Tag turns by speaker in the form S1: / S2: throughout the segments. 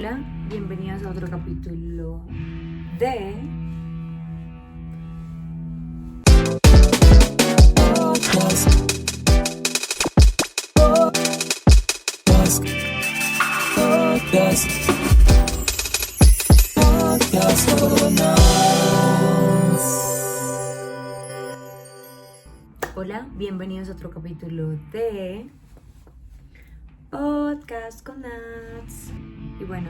S1: Hola, bienvenidos a otro capítulo de Hola, bienvenidos a otro capítulo de Podcast con Nats. Y bueno,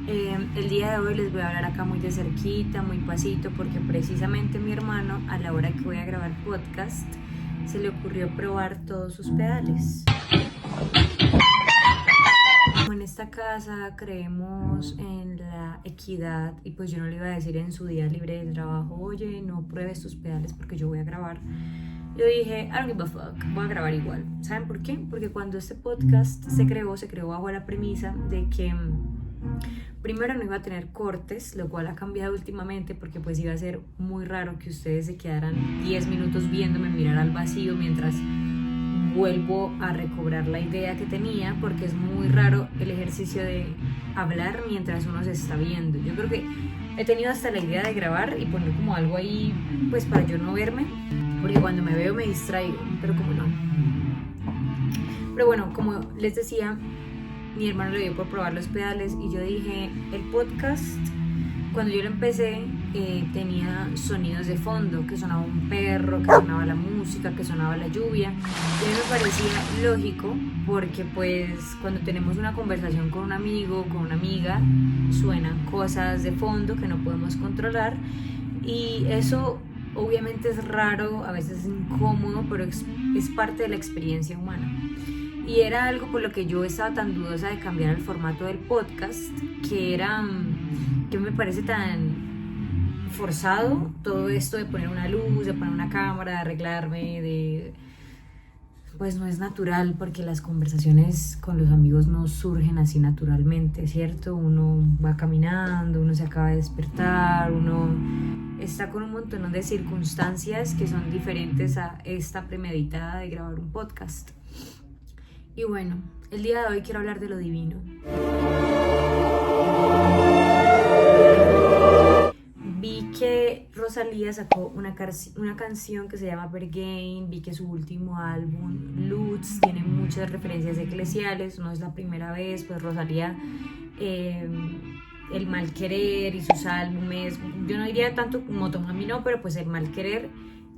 S1: el día de hoy les voy a hablar acá muy de cerquita, muy pasito, porque precisamente mi hermano, a la hora que voy a grabar podcast, se le ocurrió probar todos sus pedales. Como en esta casa creemos en la equidad, y pues yo no le iba a decir en su día libre de trabajo, oye, no pruebes tus pedales porque yo voy a grabar. Yo dije, I don't give a fuck, voy a grabar igual. ¿Saben por qué? Porque cuando este podcast se creó bajo la premisa de que primero no iba a tener cortes, lo cual ha cambiado últimamente porque pues iba a ser muy raro que ustedes se quedaran 10 minutos viéndome mirar al vacío mientras vuelvo a recobrar la idea que tenía, porque es muy raro el ejercicio de hablar mientras uno se está viendo. Yo creo que he tenido hasta la idea de grabar y poner como algo ahí pues para yo no verme, porque cuando me veo me distraigo, pero como no. Pero bueno, como les decía, mi hermano le dio por probar los pedales y yo dije, el podcast, cuando yo lo empecé, tenía sonidos de fondo, que sonaba un perro, que sonaba la música, que sonaba la lluvia. Y a mí me parecía lógico porque pues cuando tenemos una conversación con un amigo, con una amiga, suenan cosas de fondo que no podemos controlar y eso obviamente es raro, a veces es incómodo, pero es parte de la experiencia humana. Y era algo por lo que yo estaba tan dudosa de cambiar el formato del podcast, que me parece tan forzado todo esto de poner una luz, de poner una cámara, de arreglarme, pues no es natural, porque las conversaciones con los amigos no surgen así naturalmente, ¿cierto? Uno va caminando, uno se acaba de despertar, uno está con un montón de circunstancias que son diferentes a esta premeditada de grabar un podcast. Y bueno, el día de hoy quiero hablar de lo divino. Vi que Rosalía sacó una canción que se llama Berghain. Vi que su último álbum, Lutz, tiene muchas referencias eclesiales. No es la primera vez, pues Rosalía, El Mal Querer y sus álbumes, yo no diría tanto como Motomami, no, pero pues El Mal Querer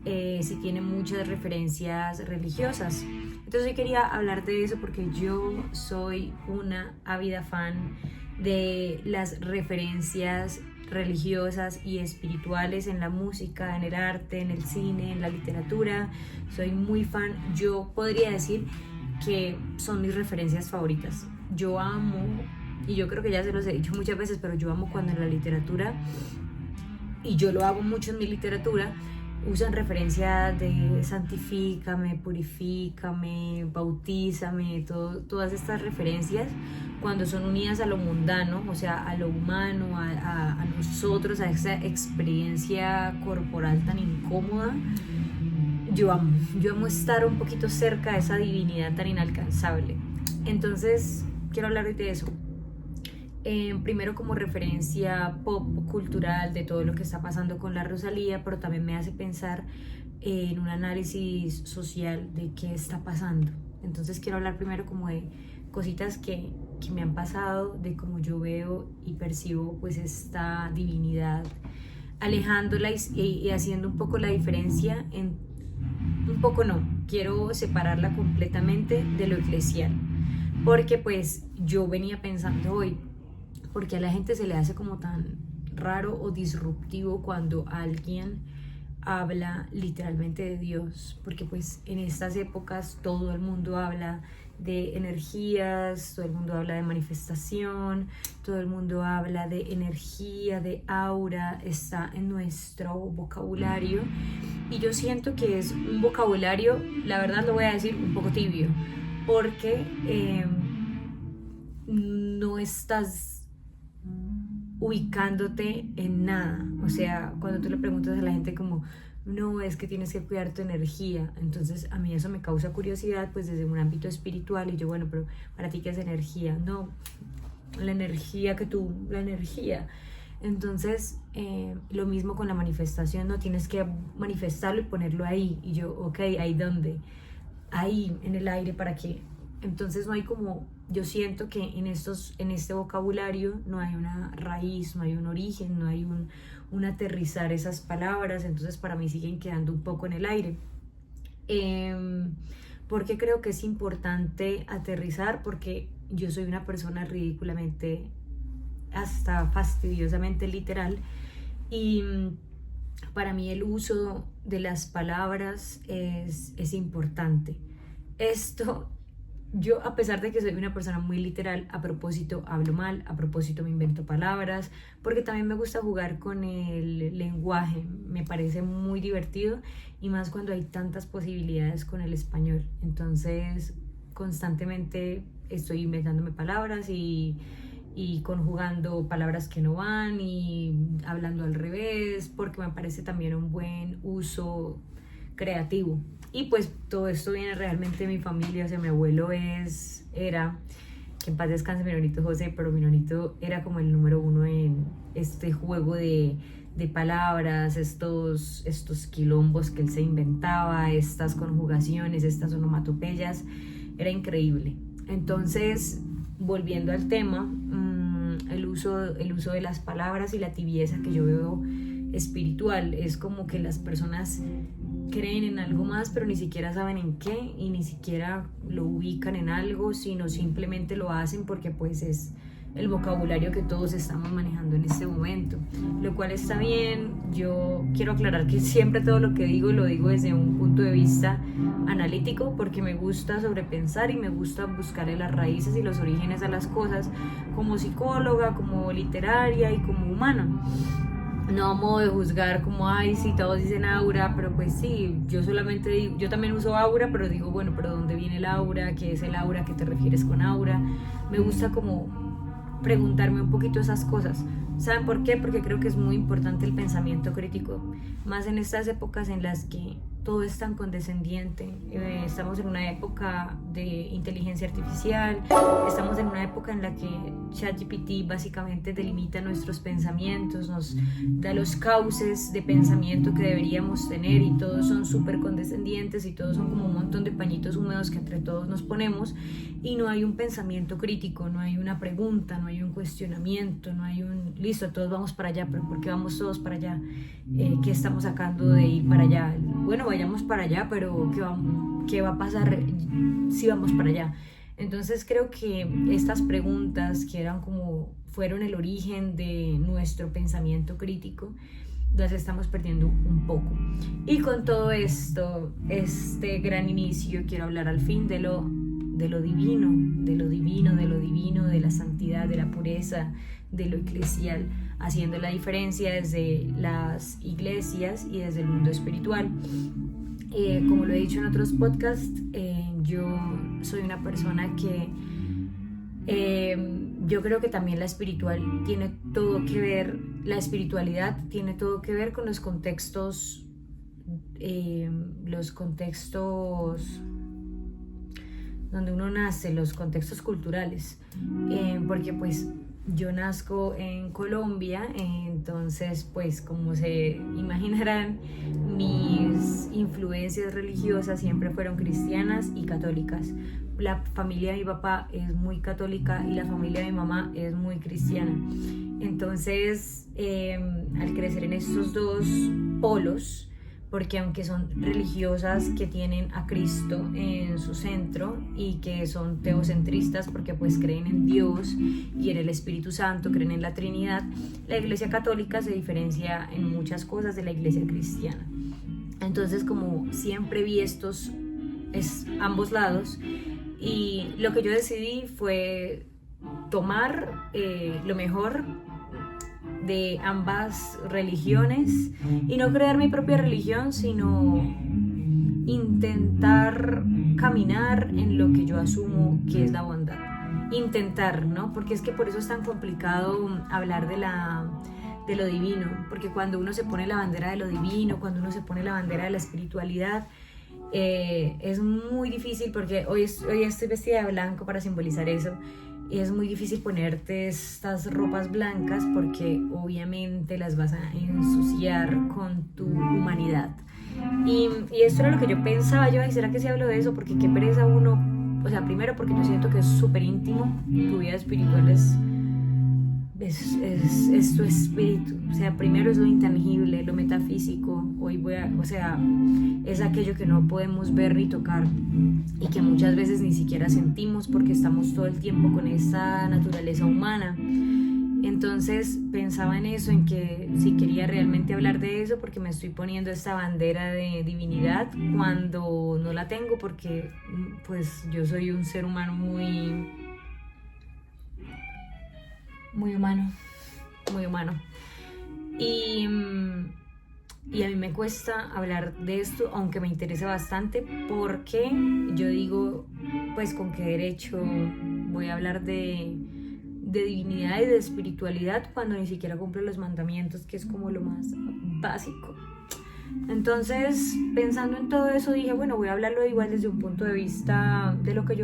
S1: sí tiene muchas referencias religiosas. Entonces hoy quería hablar de eso porque yo soy una ávida fan de las referencias religiosas y espirituales en la música, en el arte, en el cine, en la literatura. Soy muy fan. Yo podría decir que son mis referencias favoritas. Yo amo, y yo creo que ya se los he dicho muchas veces, pero yo amo cuando en la literatura, y yo lo hago mucho en mi literatura, usan referencia de santifícame, purifícame, bautízame, todas estas referencias cuando son unidas a lo mundano, o sea, a lo humano, a nosotros, a esa experiencia corporal tan incómoda. Yo amo estar un poquito cerca de esa divinidad tan inalcanzable. Entonces, quiero hablar hoy de eso. Primero como referencia pop cultural de todo lo que está pasando con la Rosalía, pero también me hace pensar en un análisis social de qué está pasando. Entonces quiero hablar primero como de cositas que me han pasado, de cómo yo veo y percibo pues esta divinidad, alejándola y haciendo un poco la diferencia un poco no, quiero separarla completamente de lo eclesial, porque pues yo venía pensando hoy, porque a la gente se le hace como tan raro o disruptivo cuando alguien habla literalmente de Dios, porque pues en estas épocas todo el mundo habla de energías, todo el mundo habla de manifestación, todo el mundo habla de energía, de aura, está en nuestro vocabulario, y yo siento que es un vocabulario, la verdad lo voy a decir, un poco tibio, porque no estás ubicándote en nada. O sea, cuando tú le preguntas a la gente como, no, es que tienes que cuidar tu energía, entonces a mí eso me causa curiosidad pues desde un ámbito espiritual, y yo, bueno, pero para ti ¿qué es energía? No, la energía que tú, la energía. Entonces, lo mismo con la manifestación, no tienes que manifestarlo y ponerlo ahí. Y yo, ok, ¿ahí dónde? Ahí, en el aire, ¿para qué? Entonces no hay como, yo siento que en este vocabulario no hay una raíz, no hay un origen, no hay un aterrizar esas palabras, entonces para mí siguen quedando un poco en el aire. Porque creo que es importante aterrizar, porque yo soy una persona ridículamente, hasta fastidiosamente literal, y para mí el uso de las palabras es importante. Esto, yo a pesar de que soy una persona muy literal, a propósito hablo mal, a propósito me invento palabras, porque también me gusta jugar con el lenguaje, me parece muy divertido, y más cuando hay tantas posibilidades con el español. Entonces constantemente estoy inventándome palabras y conjugando palabras que no van y hablando al revés, porque me parece también un buen uso creativo. Y pues todo esto viene realmente de mi familia, o sea, mi abuelo era, que en paz descanse mi nonito José, pero mi nonito era como el número uno en este juego de palabras, estos quilombos que él se inventaba, estas conjugaciones, estas onomatopeyas, era increíble. Entonces, volviendo al tema, el uso de las palabras y la tibieza que yo veo espiritual, es como que las personas creen en algo más, pero ni siquiera saben en qué, y ni siquiera lo ubican en algo, sino simplemente lo hacen porque pues es el vocabulario que todos estamos manejando en este momento, lo cual está bien. Yo quiero aclarar que siempre todo lo que digo lo digo desde un punto de vista analítico, porque me gusta sobrepensar y me gusta buscarle las raíces y los orígenes a las cosas, como psicóloga, como literaria y como humana. No a modo de juzgar como, ay, sí, todos dicen aura, pero pues sí, yo solamente digo, yo también uso aura, pero digo, bueno, pero ¿dónde viene el aura? ¿Qué es el aura? ¿Qué te refieres con aura? Me gusta como preguntarme un poquito esas cosas. ¿Saben por qué? Porque creo que es muy importante el pensamiento crítico, más en estas épocas en las que todo es tan condescendiente. Estamos en una época de inteligencia artificial, estamos en una época en la que ChatGPT básicamente delimita nuestros pensamientos, nos da los cauces de pensamiento que deberíamos tener, y todos son súper condescendientes y todos son como un montón de pañitos húmedos que entre todos nos ponemos, y no hay un pensamiento crítico, no hay una pregunta, no hay un cuestionamiento, no hay un listo, todos vamos para allá, pero ¿por qué vamos todos para allá? ¿Qué estamos sacando de ir para allá? Bueno, vayamos para allá, pero ¿qué va a pasar si vamos para allá? Entonces creo que estas preguntas, que fueron el origen de nuestro pensamiento crítico, las estamos perdiendo un poco. Y con todo esto, este gran inicio, quiero hablar al fin de lo divino, de la santidad, de la pureza, de lo eclesial, haciendo la diferencia desde las iglesias y desde el mundo espiritual. Como lo he dicho en otros podcasts, yo soy una persona que yo creo que también la espiritualidad tiene todo que ver con los contextos donde uno nace, los contextos culturales, porque pues yo nazco en Colombia, entonces pues como se imaginarán, mis influencias religiosas siempre fueron cristianas y católicas. La familia de mi papá es muy católica y la familia de mi mamá es muy cristiana. Entonces, al crecer en estos dos polos, porque aunque son religiosas que tienen a Cristo en su centro y que son teocentristas porque pues creen en Dios y en el Espíritu Santo, creen en la Trinidad, la Iglesia Católica se diferencia en muchas cosas de la Iglesia cristiana. Entonces, como siempre vi ambos lados, y lo que yo decidí fue tomar lo mejor de ambas religiones y no crear mi propia religión, sino intentar caminar en lo que yo asumo que es la bondad. Intentar, ¿no? Porque es que por eso es tan complicado hablar de lo divino, porque cuando uno se pone la bandera de lo divino, cuando uno se pone la bandera de la espiritualidad, es muy difícil, porque hoy estoy vestida de blanco para simbolizar eso. es muy difícil ponerte estas ropas blancas porque obviamente las vas a ensuciar con tu humanidad. Y esto era lo que yo pensaba, yo, ay, ¿será que sí hablo de eso? Porque qué pereza uno, o sea, primero porque yo siento que es súper íntimo, tu vida espiritual es tu espíritu, o sea, primero es lo intangible, lo metafísico, o sea, es aquello que no podemos ver ni tocar y que muchas veces ni siquiera sentimos porque estamos todo el tiempo con esta naturaleza humana. Entonces pensaba en eso, en que si quería realmente hablar de eso, porque me estoy poniendo esta bandera de divinidad cuando no la tengo, porque pues yo soy un ser humano muy humano, muy humano. Y, y a mí me cuesta hablar de esto, aunque me interesa bastante, porque yo digo, pues con qué derecho voy a hablar de divinidad y de espiritualidad cuando ni siquiera cumplo los mandamientos, que es como lo más básico. Entonces, pensando en todo eso, dije, bueno, voy a hablarlo igual desde un punto de vista de lo que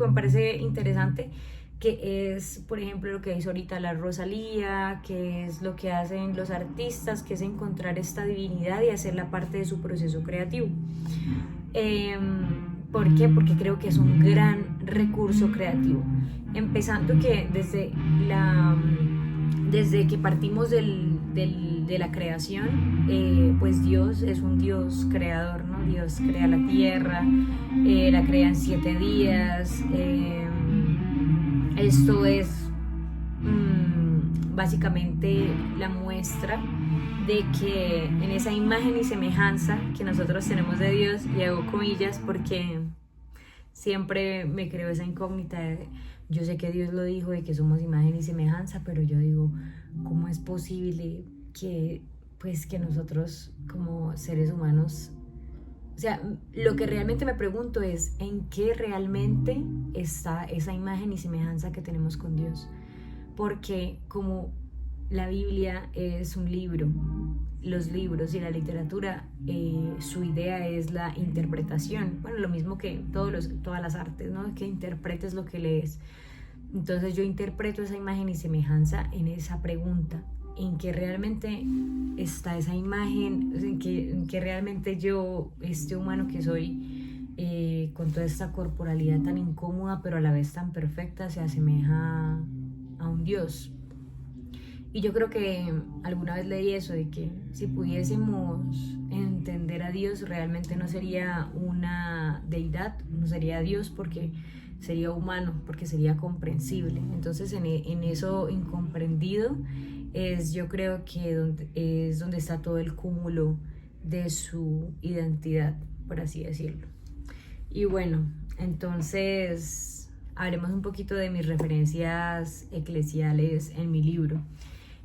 S1: me parece interesante, que es, por ejemplo, lo que hizo ahorita la Rosalía, que es lo que hacen los artistas, que es encontrar esta divinidad y hacerla parte de su proceso creativo. ¿Por qué? Porque creo que es un gran recurso creativo. Empezando que desde que partimos de la creación, pues Dios es un Dios creador, ¿no? Dios crea la tierra, la crea en 7 días. Esto es básicamente la muestra de que en esa imagen y semejanza que nosotros tenemos de Dios, y hago comillas porque siempre me creo esa incógnita de, yo sé que Dios lo dijo de que somos imagen y semejanza, pero yo digo, ¿cómo es posible que pues que nosotros como seres humanos, o sea, lo que realmente me pregunto es en qué realmente está esa imagen y semejanza que tenemos con Dios? Porque como la Biblia es un libro, los libros y la literatura, su idea es la interpretación. Bueno, lo mismo que todas las artes, ¿no? Que interpretes lo que lees. Entonces yo interpreto esa imagen y semejanza en esa pregunta, en que realmente está esa imagen, en que realmente yo, este humano que soy, con toda esta corporalidad tan incómoda pero a la vez tan perfecta, se asemeja a un Dios. Y yo creo que alguna vez leí eso, de que si pudiésemos entender a Dios, realmente no sería una deidad, no sería Dios porque sería humano, porque sería comprensible. Entonces en eso incomprendido es, yo creo que es donde está todo el cúmulo de su identidad, por así decirlo. Y bueno, entonces hablemos un poquito de mis referencias eclesiales en mi libro.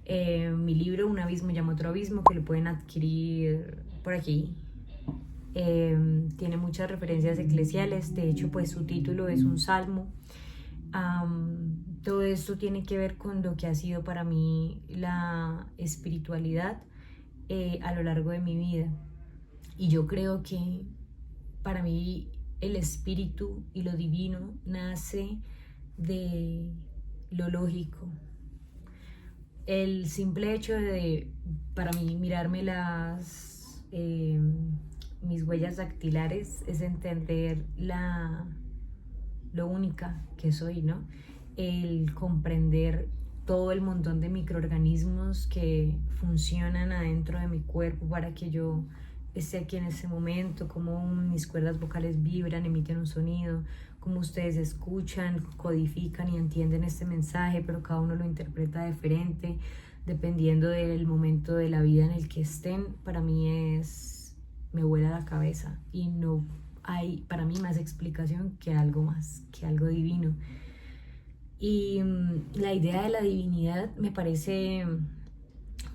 S1: Mi libro, Un abismo llama otro abismo, que lo pueden adquirir por aquí. Tiene muchas referencias eclesiales, de hecho pues su título es un salmo. Todo esto tiene que ver con lo que ha sido para mí la espiritualidad a lo largo de mi vida. Y yo creo que para mí el espíritu y lo divino nace de lo lógico. El simple hecho de, para mí, mirarme mis huellas dactilares es entender lo única que soy, ¿no? El comprender todo el montón de microorganismos que funcionan adentro de mi cuerpo para que yo esté aquí en ese momento, cómo mis cuerdas vocales vibran, emiten un sonido, cómo ustedes escuchan, codifican y entienden este mensaje, pero cada uno lo interpreta diferente, dependiendo del momento de la vida en el que estén. Para mí me vuela la cabeza y no hay para mí más explicación que algo más, que algo divino. Y la idea de la divinidad me parece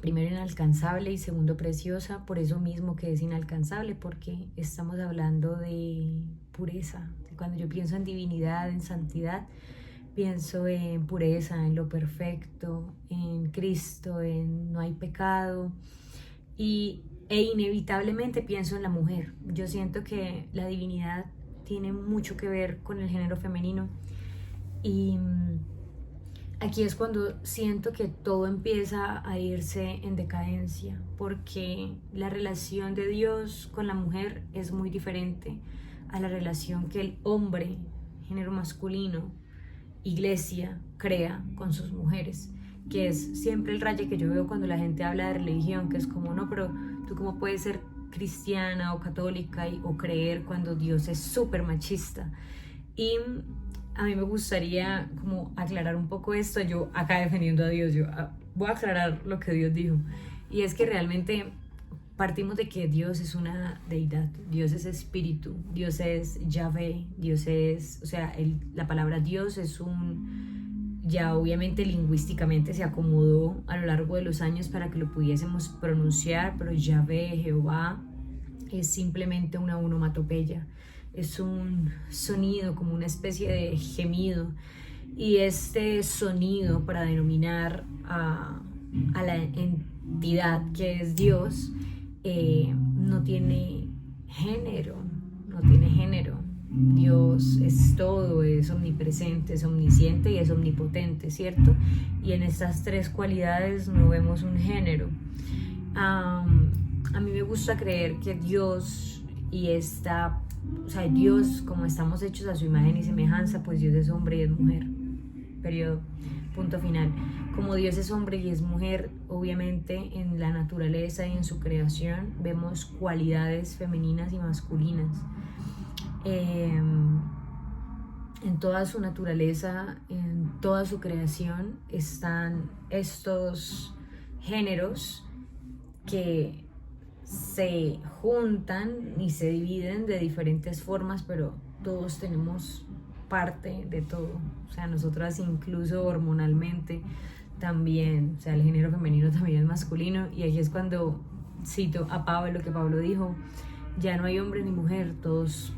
S1: primero inalcanzable y segundo preciosa, por eso mismo que es inalcanzable, porque estamos hablando de pureza. Cuando yo pienso en divinidad, en santidad, pienso en pureza, en lo perfecto, en Cristo, en no hay pecado, e inevitablemente pienso en la mujer. Yo siento que la divinidad tiene mucho que ver con el género femenino, Y aquí es cuando siento que todo empieza a irse en decadencia, porque la relación de Dios con la mujer es muy diferente a la relación que el hombre, género masculino, iglesia, crea con sus mujeres, que es siempre el raye que yo veo cuando la gente habla de religión, que es como, no, pero tú cómo puedes ser cristiana o católica o creer cuando Dios es súper machista. Y a mí me gustaría como aclarar un poco esto. Yo acá defendiendo a Dios, yo voy a aclarar lo que Dios dijo. Y es que realmente partimos de que Dios es una deidad, Dios es espíritu, Dios es Yahvé, Dios es, o sea, la palabra Dios es ya obviamente lingüísticamente se acomodó a lo largo de los años para que lo pudiésemos pronunciar, pero Yahvé, Jehová, es simplemente una onomatopeya. Es un sonido, como una especie de gemido, y este sonido para denominar a la entidad que es Dios no tiene género, no tiene género. Dios es todo, es omnipresente, es omnisciente y es omnipotente, ¿cierto? Y en estas tres cualidades no vemos un género. A mí me gusta creer que Dios o sea, Dios, como estamos hechos a su imagen y semejanza, pues Dios es hombre y es mujer. Periodo. Punto final. Como Dios es hombre y es mujer, obviamente en la naturaleza y en su creación vemos cualidades femeninas y masculinas. En toda su naturaleza, en toda su creación están estos géneros que se juntan y se dividen de diferentes formas, pero todos tenemos parte de todo. O sea, nosotras incluso hormonalmente también, o sea, el género femenino también es masculino, y aquí es cuando cito a Pablo, que Pablo dijo, ya no hay hombre ni mujer, todos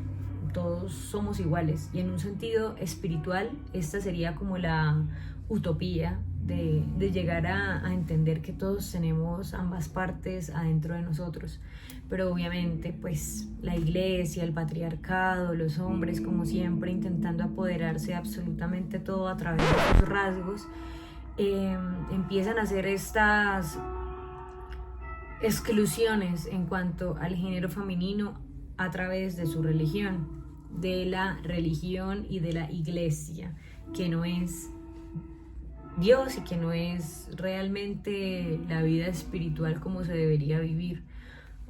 S1: somos iguales. Y en un sentido espiritual, esta sería como la utopía de llegar a entender que todos tenemos ambas partes adentro de nosotros. Pero obviamente pues la iglesia, el patriarcado, los hombres como siempre intentando apoderarse de absolutamente todo a través de sus rasgos, empiezan a hacer estas exclusiones en cuanto al género femenino a través de su religión, de la religión y de la iglesia, que no es Dios y que no es realmente la vida espiritual como se debería vivir.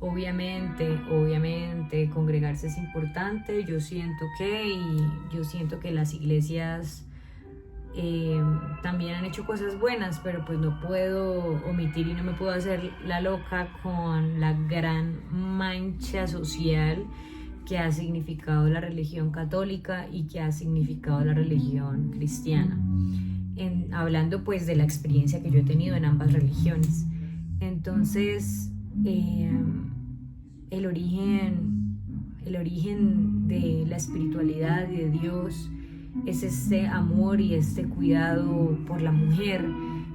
S1: Obviamente, congregarse es importante, yo siento que las iglesias también han hecho cosas buenas, pero pues no puedo omitir y no me puedo hacer la loca con la gran mancha social que ha significado la religión católica y que ha significado la religión cristiana. Hablando pues de la experiencia que yo he tenido en ambas religiones. Entonces, el origen de la espiritualidad y de Dios es este amor y este cuidado por la mujer,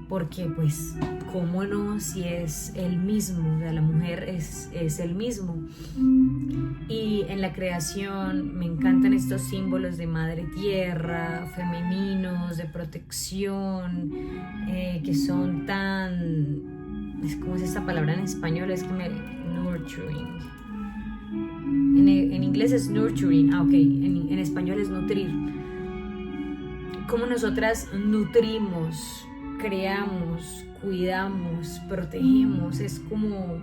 S1: porque pues cómo no, si es el mismo, o sea, la mujer es el mismo. Y en la creación me encantan estos símbolos de madre tierra, femeninos, de protección, que son tan, ¿cómo es esta palabra en español? Es que nurturing. En inglés es nurturing, ok, en español es nutrir. Cómo nosotras nutrimos, creamos, cuidamos, protegemos, es como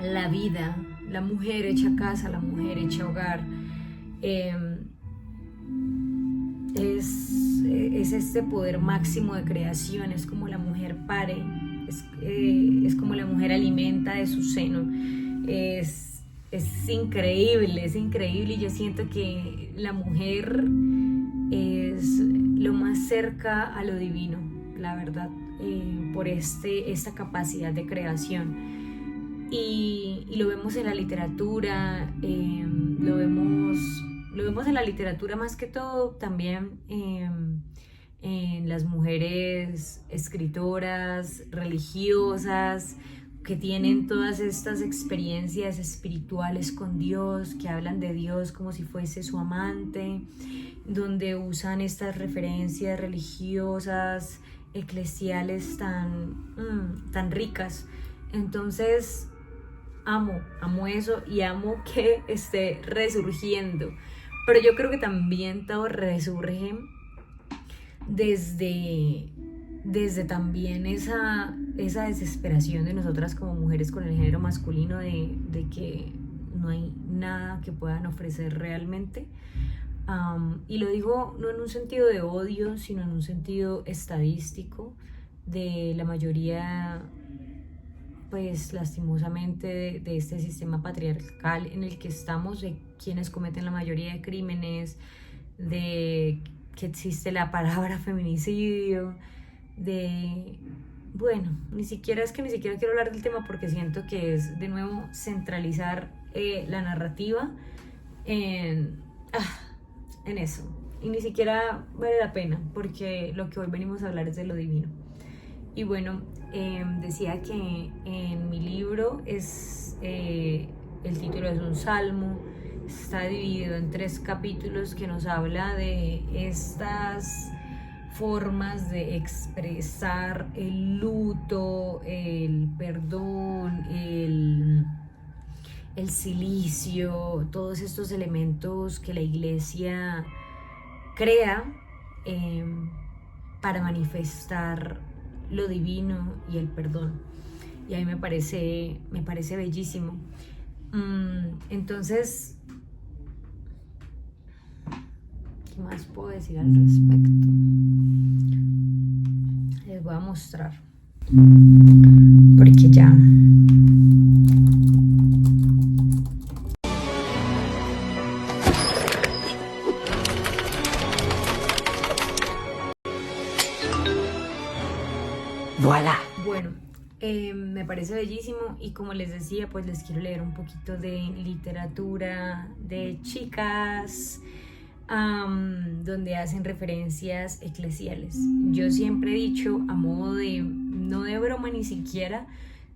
S1: la vida, la mujer hecha casa, la mujer hecha hogar. Es este poder máximo de creación, es como la mujer pare, es como la mujer alimenta de su seno. Es increíble, y yo siento que la mujer es lo más cerca a lo divino, la verdad, por esta capacidad de creación. Y lo vemos en la literatura, lo vemos en la literatura más que todo, también en las mujeres escritoras, religiosas, que tienen todas estas experiencias espirituales con Dios, que hablan de Dios como si fuese su amante, donde usan estas referencias religiosas, eclesiales tan ricas. Entonces amo eso y amo que esté resurgiendo. Pero yo creo que también todo resurge desde también esa desesperación de nosotras como mujeres con el género masculino de que no hay nada que puedan ofrecer realmente. Y lo digo no en un sentido de odio, sino en un sentido estadístico de la mayoría, pues lastimosamente, de este sistema patriarcal en el que estamos, de quienes cometen la mayoría de crímenes, de que existe la palabra feminicidio, bueno, ni siquiera quiero hablar del tema porque siento que es de nuevo centralizar la narrativa en eso, y ni siquiera vale la pena porque lo que hoy venimos a hablar es de lo divino. Y bueno, decía que en mi libro el título es un salmo, está dividido en 3 capítulos que nos habla de estas formas de expresar el luto, el perdón, el silicio, todos estos elementos que la iglesia crea para manifestar lo divino y el perdón. Y a mí me parece bellísimo. Entonces, ¿qué más puedo decir al respecto? Les voy a mostrar, porque ya
S2: voilà.
S1: Bueno, me parece bellísimo y como les decía, pues les quiero leer un poquito de literatura de chicas, donde hacen referencias eclesiales. Yo siempre he dicho, a modo de, no de broma ni siquiera,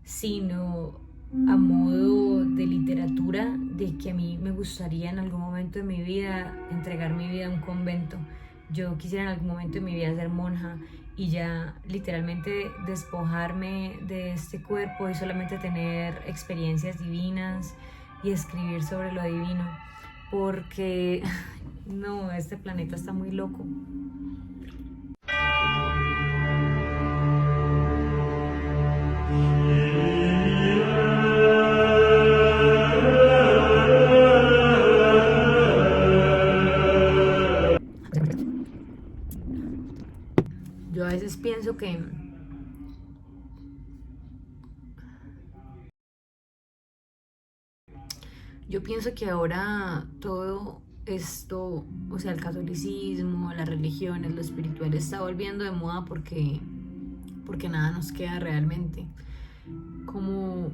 S1: sino a modo de literatura, de que a mí me gustaría en algún momento de mi vida entregar mi vida a un convento. Yo quisiera en algún momento de mi vida ser monja y ya literalmente despojarme de este cuerpo y solamente tener experiencias divinas y escribir sobre lo divino, porque no, este planeta está muy loco. Yo a veces pienso que ahora todo esto, o sea, el catolicismo, las religiones, lo espiritual está volviendo de moda porque nada nos queda realmente. Como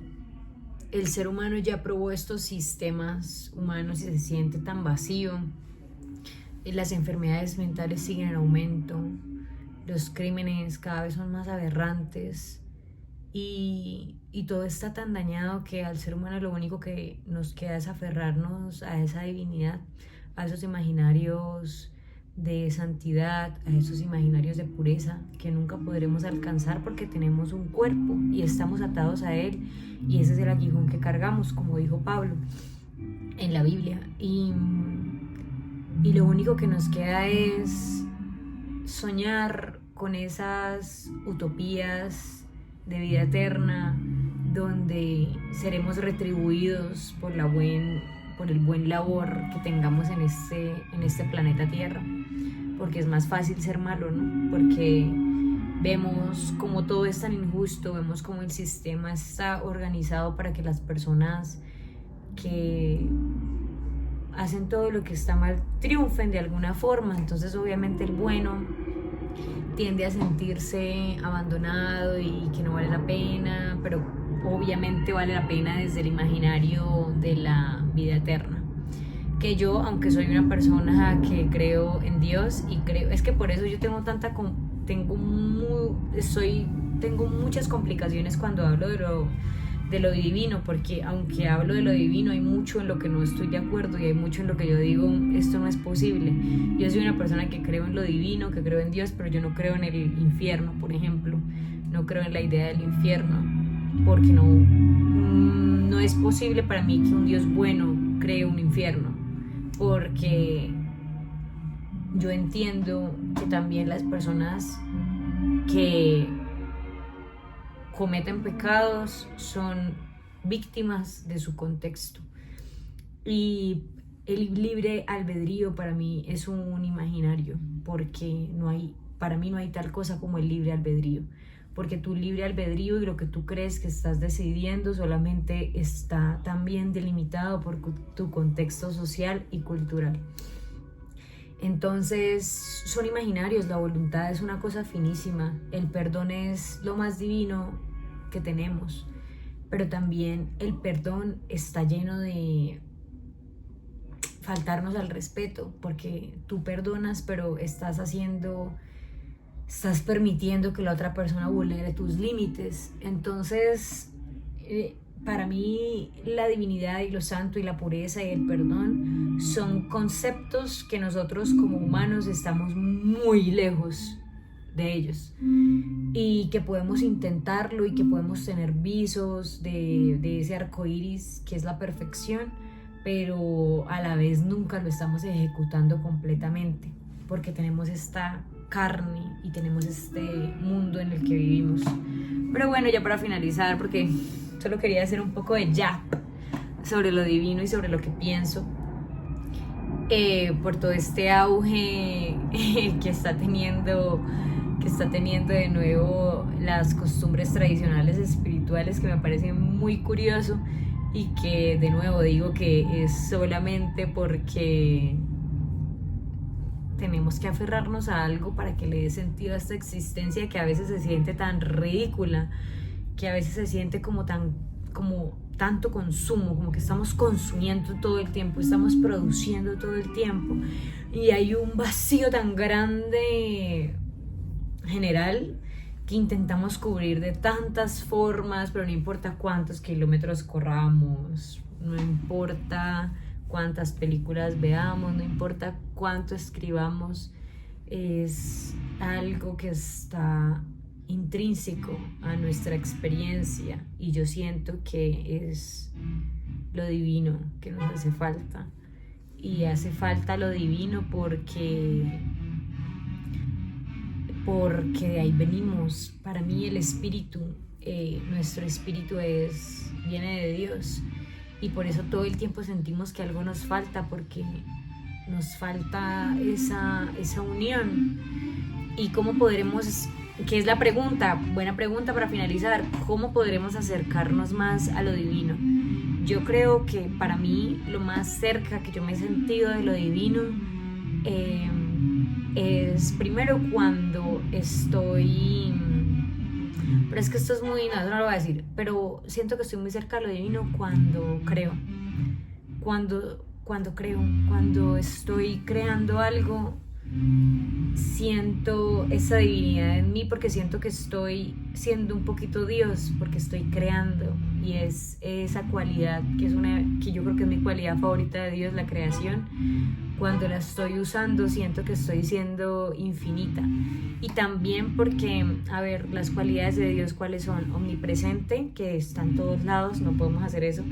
S1: el ser humano ya probó estos sistemas humanos y se siente tan vacío, y las enfermedades mentales siguen en aumento, los crímenes cada vez son más aberrantes y todo está tan dañado que al ser humano lo único que nos queda es aferrarnos a esa divinidad, a esos imaginarios de santidad, a esos imaginarios de pureza que nunca podremos alcanzar porque tenemos un cuerpo y estamos atados a él, y ese es el aguijón que cargamos, como dijo Pablo en la Biblia, y lo único que nos queda es soñar con esas utopías de vida eterna donde seremos retribuidos por el buen labor que tengamos en este planeta Tierra, porque es más fácil ser malo, ¿no? Porque vemos como todo es tan injusto, vemos como el sistema está organizado para que las personas que hacen todo lo que está mal triunfen de alguna forma. Entonces obviamente el bueno tiende a sentirse abandonado y que no vale la pena, pero obviamente vale la pena desde el imaginario de la vida eterna. Que yo, aunque soy una persona que creo en Dios y creo, es que por eso yo tengo tengo muchas complicaciones cuando hablo de lo divino, porque aunque hablo de lo divino, hay mucho en lo que no estoy de acuerdo y hay mucho en lo que yo digo, esto no es posible. Yo soy una persona que creo en lo divino, que creo en Dios, pero yo no creo en el infierno, por ejemplo. No creo en la idea del infierno, porque no es posible para mí que un Dios bueno cree un infierno, porque yo entiendo que también las personas que cometen pecados son víctimas de su contexto, y el libre albedrío para mí es un imaginario, porque para mí no hay tal cosa como el libre albedrío, porque tu libre albedrío y lo que tú crees que estás decidiendo solamente está también delimitado por tu contexto social y cultural. Entonces son imaginarios, la voluntad es una cosa finísima, el perdón es lo más divino que tenemos, pero también el perdón está lleno de faltarnos al respeto, porque tú perdonas, pero estás permitiendo que la otra persona vulnere tus límites. Entonces, para mí la divinidad y lo santo y la pureza y el perdón son conceptos que nosotros como humanos estamos muy lejos de ellos, y que podemos intentarlo y que podemos tener visos de ese arco iris que es la perfección, pero a la vez nunca lo estamos ejecutando completamente, porque tenemos esta carne y tenemos este mundo en el que vivimos. Pero bueno, ya para finalizar, porque solo quería hacer un poco de jab sobre lo divino y sobre lo que pienso, por todo este auge que está teniendo de nuevo las costumbres tradicionales espirituales, que me parece muy curioso, y que de nuevo digo que es solamente porque tenemos que aferrarnos a algo para que le dé sentido a esta existencia, que a veces se siente tan ridícula, que a veces se siente como tanto consumo, como que estamos consumiendo todo el tiempo, estamos produciendo todo el tiempo, y hay un vacío tan grande general que intentamos cubrir de tantas formas, pero no importa cuántos kilómetros corramos, no importa cuántas películas veamos, no importa cuánto escribamos, es algo que está intrínseco a nuestra experiencia, y yo siento que es lo divino que nos hace falta, y hace falta lo divino porque de ahí venimos. Para mí el espíritu, nuestro espíritu viene de Dios, y por eso todo el tiempo sentimos que algo nos falta, porque nos falta esa unión. ¿Y cómo podremos, que es la pregunta, buena pregunta para finalizar, cómo podremos acercarnos más a lo divino? Yo creo que para mí lo más cerca que yo me he sentido de lo divino es primero cuando estoy, pero es que esto es muy, no lo voy a decir, pero siento que estoy muy cerca de lo divino cuando creo, cuando estoy creando algo, siento esa divinidad en mí, porque siento que estoy siendo un poquito Dios, porque estoy creando, y es esa cualidad que yo creo que es mi cualidad favorita de Dios, la creación. Cuando la estoy usando, siento que estoy siendo infinita. Y también porque, a ver, las cualidades de Dios, ¿cuáles son? Omnipresente, que está en todos lados, no podemos hacer eso.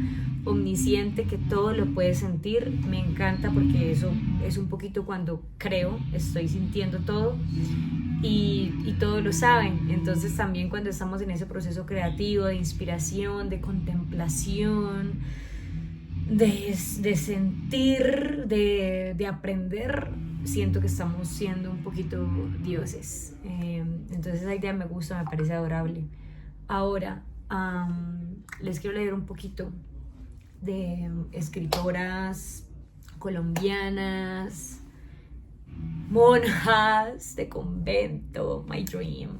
S1: Omnisciente, que todo lo puede sentir, me encanta, porque eso es un poquito cuando creo, estoy sintiendo todo, y todo lo saben. Entonces también cuando estamos en ese proceso creativo, de inspiración, de contemplación, de sentir, de aprender, siento que estamos siendo un poquito dioses. Entonces esa idea me gusta, me parece adorable. Ahora les quiero leer un poquito de escritoras colombianas, monjas de convento, my dream.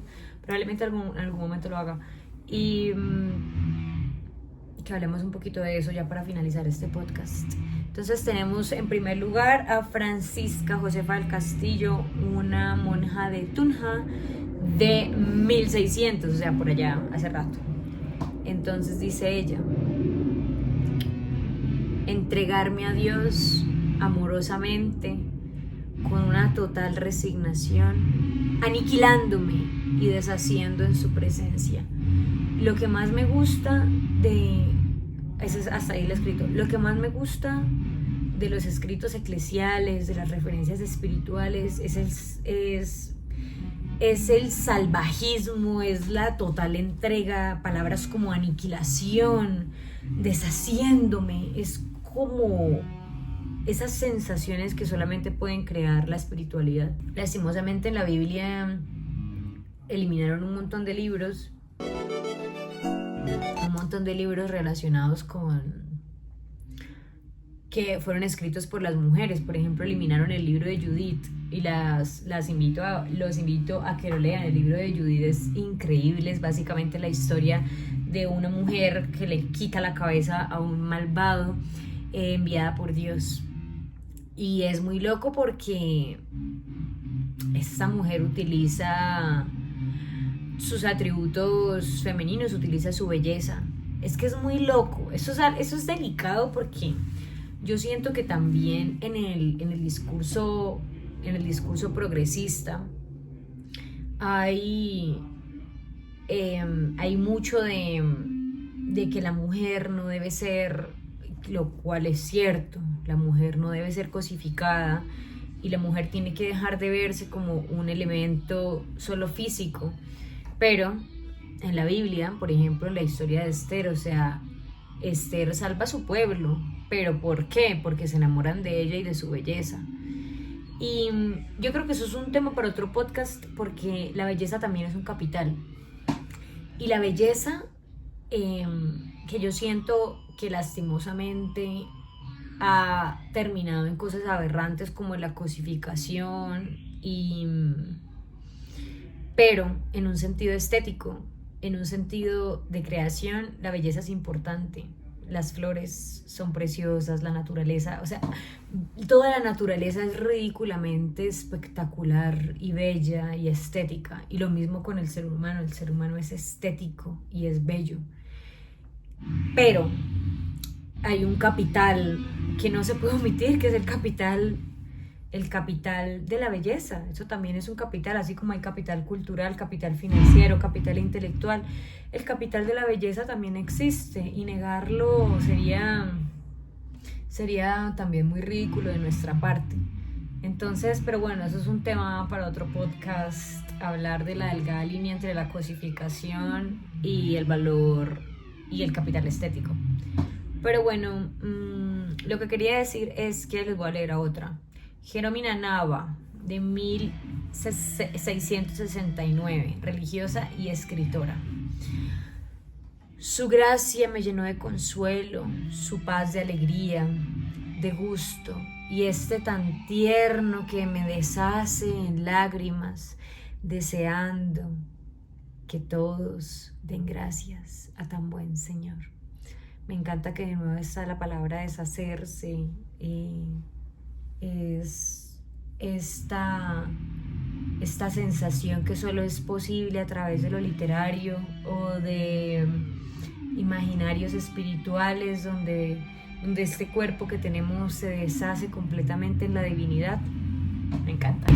S1: Probablemente en algún momento lo haga. Y que hablemos un poquito de eso ya para finalizar este podcast. Entonces tenemos en primer lugar a Francisca Josefa del Castillo, una monja de Tunja de 1600, o sea, por allá hace rato. Entonces dice ella: entregarme a Dios amorosamente, con una total resignación, aniquilándome y deshaciendo en su presencia. Lo que más me gusta hasta ahí lo escrito, lo que más me gusta de los escritos eclesiales, de las referencias espirituales, es el salvajismo, es la total entrega, palabras como aniquilación, deshaciéndome, es como esas sensaciones que solamente pueden crear la espiritualidad. Lastimosamente en la Biblia eliminaron un montón de libros relacionados con que fueron escritos por las mujeres. Por ejemplo, eliminaron el libro de Judith y los invito a que lo lean. El libro de Judith es increíble, es básicamente la historia de una mujer que le quita la cabeza a un malvado enviada por Dios. Y es muy loco porque esta mujer utiliza sus atributos femeninos, utiliza su belleza. Es que es muy loco, eso es delicado, porque yo siento que también en el discurso progresista hay mucho de que la mujer no debe ser, lo cual es cierto, la mujer no debe ser cosificada y la mujer tiene que dejar de verse como un elemento solo físico. Pero en la Biblia, por ejemplo, en la historia de Esther, o sea, Esther salva a su pueblo. ¿Pero por qué? Porque se enamoran de ella y de su belleza. Y yo creo que eso es un tema para otro podcast, porque la belleza también es un capital. Y la belleza, que yo siento que lastimosamente ha terminado en cosas aberrantes como la cosificación, pero en un sentido estético, en un sentido de creación, la belleza es importante. Las flores son preciosas, la naturaleza, o sea, toda la naturaleza es ridículamente espectacular y bella y estética. Y lo mismo con el ser humano es estético y es bello. Pero hay un capital que no se puede omitir, que es el capital de la belleza. Eso también es un capital, así como hay capital cultural, capital financiero, capital intelectual. El capital de la belleza también existe, y negarlo sería también muy ridículo de nuestra parte. Entonces, pero bueno, eso es un tema para otro podcast, hablar de la delgada línea entre la cosificación y el valor y el capital estético. Pero bueno, lo que quería decir es que les voy a leer a otra. Jeromina Nava, de 1669, religiosa y escritora. Su gracia me llenó de consuelo, su paz de alegría, de gusto, y tan tierno que me deshace en lágrimas, deseando que todos den gracias a tan buen Señor. Me encanta que de nuevo está la palabra deshacerse, es esta sensación que solo es posible a través de lo literario o de imaginarios espirituales, donde este cuerpo que tenemos se deshace completamente en la divinidad. Me encanta.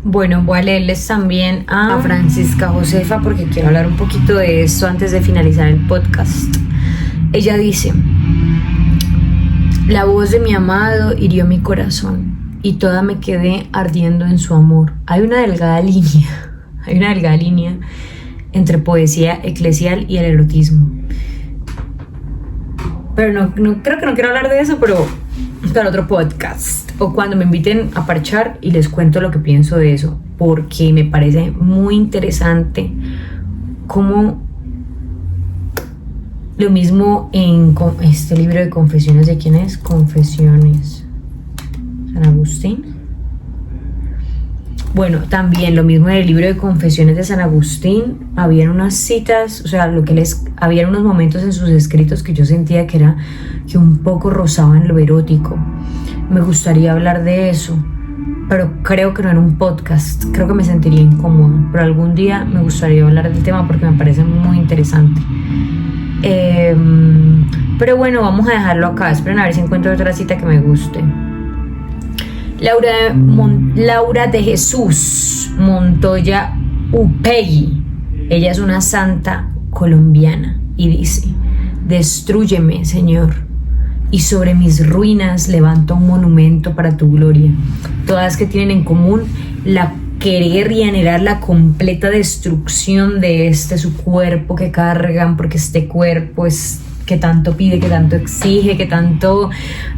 S1: Bueno, voy a leerles también a Francisca Josefa, porque quiero hablar un poquito de esto antes de finalizar el podcast. Ella dice: la voz de mi amado hirió mi corazón y toda me quedé ardiendo en su amor. Hay una delgada línea entre poesía eclesial y el erotismo. Pero no creo que no quiero hablar de eso, pero para otro podcast, o cuando me inviten a parchar y les cuento lo que pienso de eso, porque me parece muy interesante cómo lo mismo en este libro de confesiones. ¿De quién es? Confesiones, San Agustín. Bueno, también lo mismo en el libro de Confesiones de San Agustín, habían unas citas, o sea, habían unos momentos en sus escritos que yo sentía que un poco rozaban lo erótico. Me gustaría hablar de eso, pero creo que no en un podcast, creo que me sentiría incómoda, pero algún día me gustaría hablar del tema porque me parece muy interesante. Pero bueno, vamos a dejarlo acá, esperen a ver si encuentro otra cita que me guste. Laura de Jesús Montoya Upegui, ella es una santa colombiana y dice: destrúyeme, Señor, y sobre mis ruinas levanta un monumento para tu gloria. Todas que tienen en común la querer y anhelar la completa destrucción de su cuerpo que cargan, porque este cuerpo es que tanto pide, que tanto exige, que tanto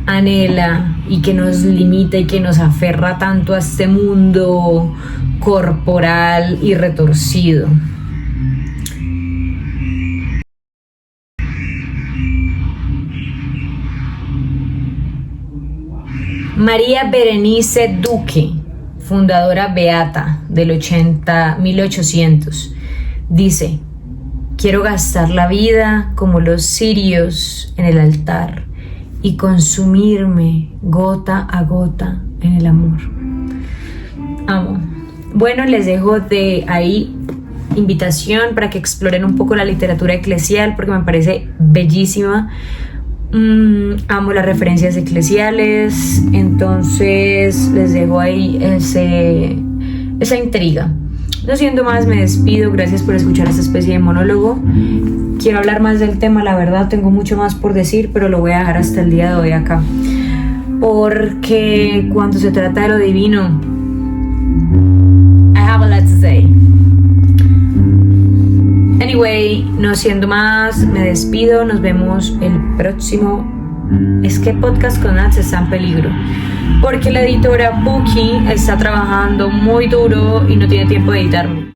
S1: anhela y que nos limita y que nos aferra tanto a este mundo corporal y retorcido. María Berenice Duque, fundadora beata del 1800, dice: quiero gastar la vida como los cirios en el altar y consumirme gota a gota en el amor. Amo. Bueno, les dejo de ahí invitación para que exploren un poco la literatura eclesial porque me parece bellísima. Amo las referencias eclesiales, entonces les dejo ahí esa intriga. No siendo más, me despido. Gracias por escuchar esta especie de monólogo. Quiero hablar más del tema, la verdad, tengo mucho más por decir, pero lo voy a dejar hasta el día de hoy acá. Porque cuando se trata de lo divino, I have a lot to say. Anyway, no siendo más, me despido. Nos vemos el próximo. Es que Podcast con Nats está en peligro porque la editora Buki está trabajando muy duro y no tiene tiempo de editarme.